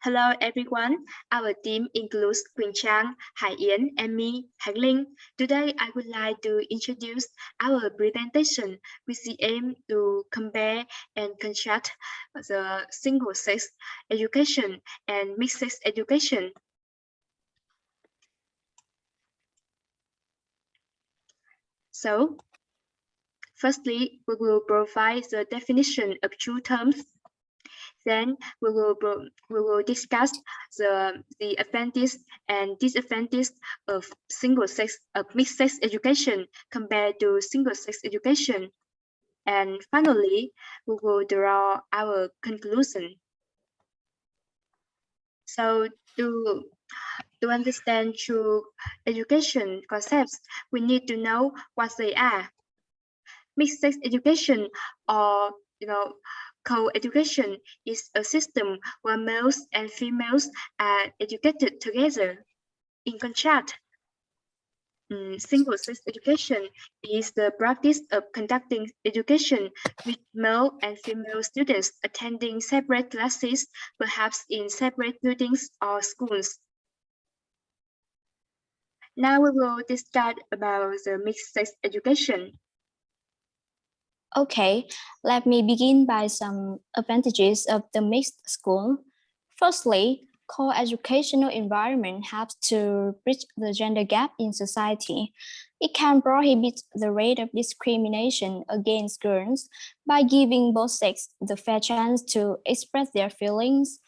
Hello everyone, our team includes Trang, Hải Yến, and me, Khánh Linh. Today I would like to introduce our presentation with the aim to compare and contrast the single-sex education and mixed-sex education. So, firstly, we will provide the definition of two terms. Then we will discuss the advantage and disadvantage of mixed sex education compared to single sex education. And finally, we will draw our conclusion. So to understand true education concepts, we need to know what they are. Mixed sex education, or co-education, is a system where males and females are educated together. In contrast, single-sex education is the practice of conducting education with male and female students attending separate classes, perhaps in separate buildings or schools. Now we will discuss about the mixed-sex education. Okay, let me begin by some advantages of the mixed school. Firstly, co-educational environment helps to bridge the gender gap in society. It can prohibit the rate of discrimination against girls by giving both sexes the fair chance to express their feelings,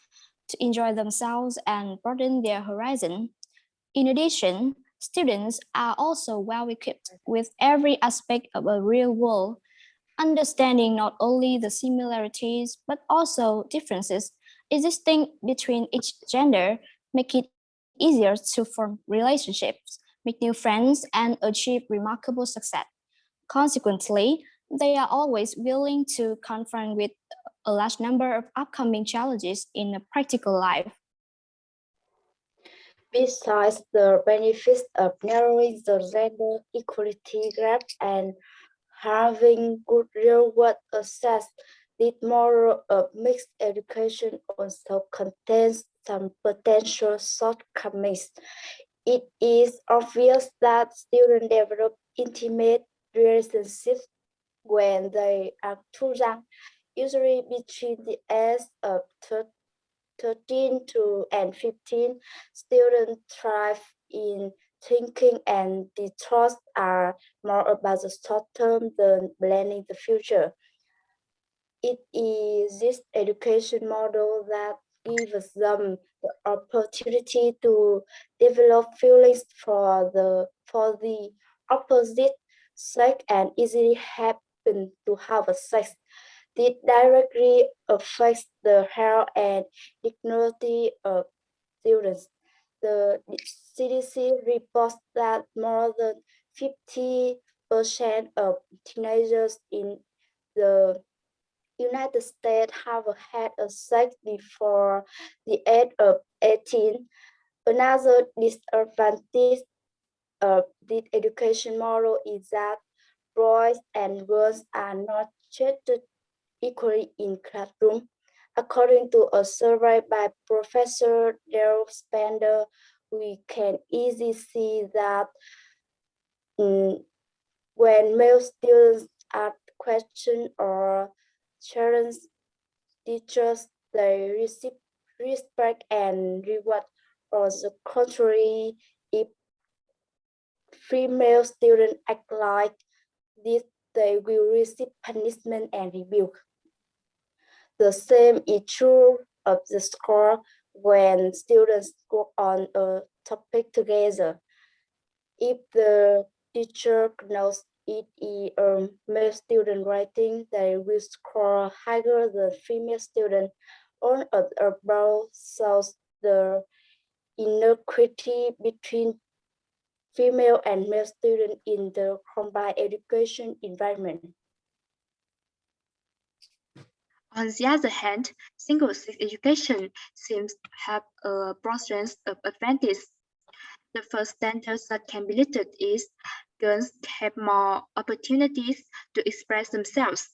to enjoy themselves, and broaden their horizon. In addition, students are also well equipped with every aspect of a real world, understanding not only the similarities but also differences existing between each gender, make it easier to form relationships, make new friends, and achieve remarkable success. Consequently, they are always willing to confront with a large number of upcoming challenges in a practical life. Besides the benefits of narrowing the gender equality gap and having good real-world access, this model of mixed education also contains some potential shortcomings. It is obvious that students develop intimate relationships when they are too young, usually between the ages of 13 and 15. Students thrive in thinking and the thoughts are more about the short term than planning the future. It is this education model that gives them the opportunity to develop feelings for the opposite sex and easily happen to have a sex. This directly affects the health and dignity of students. The CDC reports that more than 50% of teenagers in the United States have had a sex before the age of 18. Another disadvantage of this education model is that boys and girls are not treated equally in classroom. According to a survey by Professor Daryl Spender, we can easily see that when male students ask questions or challenge teachers, they receive respect and reward. On the contrary, if female students act like this, they will receive punishment and rebuke. The same is true of the score when students work on a topic together. If the teacher knows it is a male student writing, they will score higher than female student. On above shows the inequity between female and male students in the combined education environment. On the other hand, single-sex education seems to have a broad range of advantages. The first standard that can be listed is girls have more opportunities to express themselves.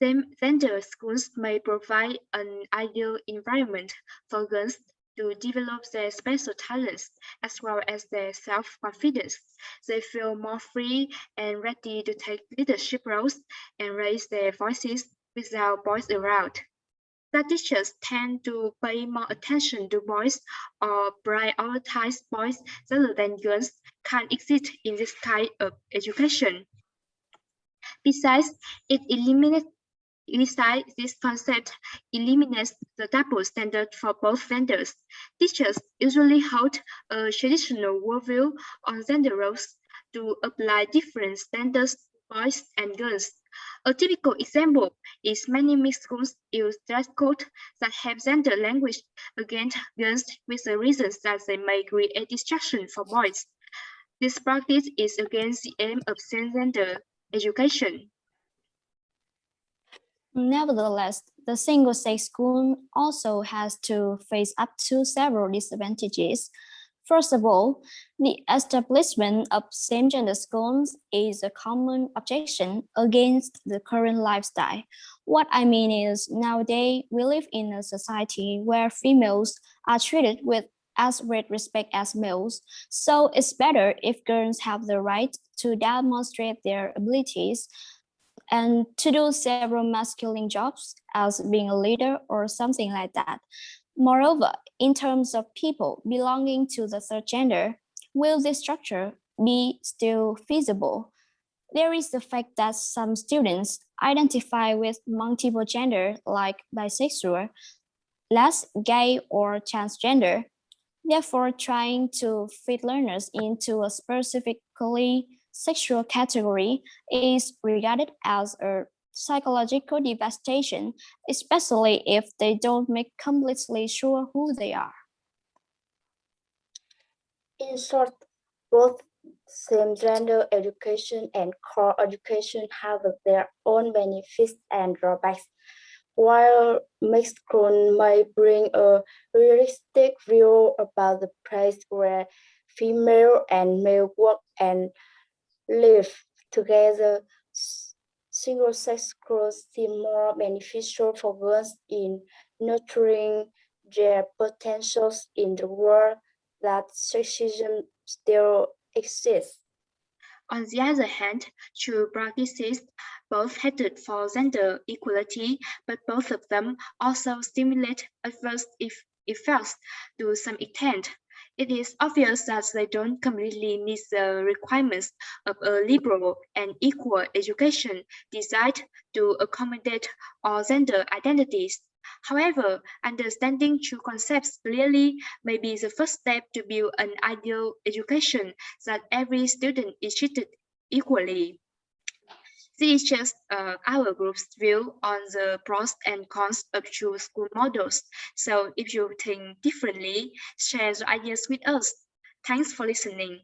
Same-gender schools may provide an ideal environment for girls to develop their special talents as well as their self-confidence. They feel more free and ready to take leadership roles and raise their voices without boys around. That teachers tend to pay more attention to boys or prioritize boys rather than girls can exist in this kind of education. Besides, it eliminates Besides, this concept eliminates the double standard for both genders. Teachers usually hold a traditional worldview on gender roles to apply different standards to boys and girls. A typical example is many mixed schools use dress code that have gender language against girls with the reason that they may create distraction for boys. This practice is against the aim of gender education. Nevertheless, the single-sex school also has to face up to several disadvantages. First of all, the establishment of same-gender schools is a common objection against the current lifestyle. What I mean is, nowadays we live in a society where females are treated with as great respect as males. So it's better if girls have the right to demonstrate their abilities and to do several masculine jobs as being a leader or something like that. Moreover, in terms of people belonging to the third gender, will this structure be still feasible? There is the fact that some students identify with multiple gender like bisexual, less gay or transgender, therefore trying to fit learners into a specifically sexual category is regarded as a psychological devastation, especially if they don't make completely sure who they are. In short, both same-gender education and core education have their own benefits and drawbacks. While mixed school may bring a realistic view about the place where female and male work and live together, single-sex schools seem more beneficial for girls in nurturing their potentials in the world that sexism still exists. On the other hand, true practices both headed for gender equality, but both of them also stimulate adverse effects to some extent. It is obvious that they don't completely meet the requirements of a liberal and equal education designed to accommodate all gender identities. However, understanding true concepts clearly may be the first step to build an ideal education that every student is treated equally. This is just our group's view on the pros and cons of true school models. So if you think differently, share your ideas with us. Thanks for listening.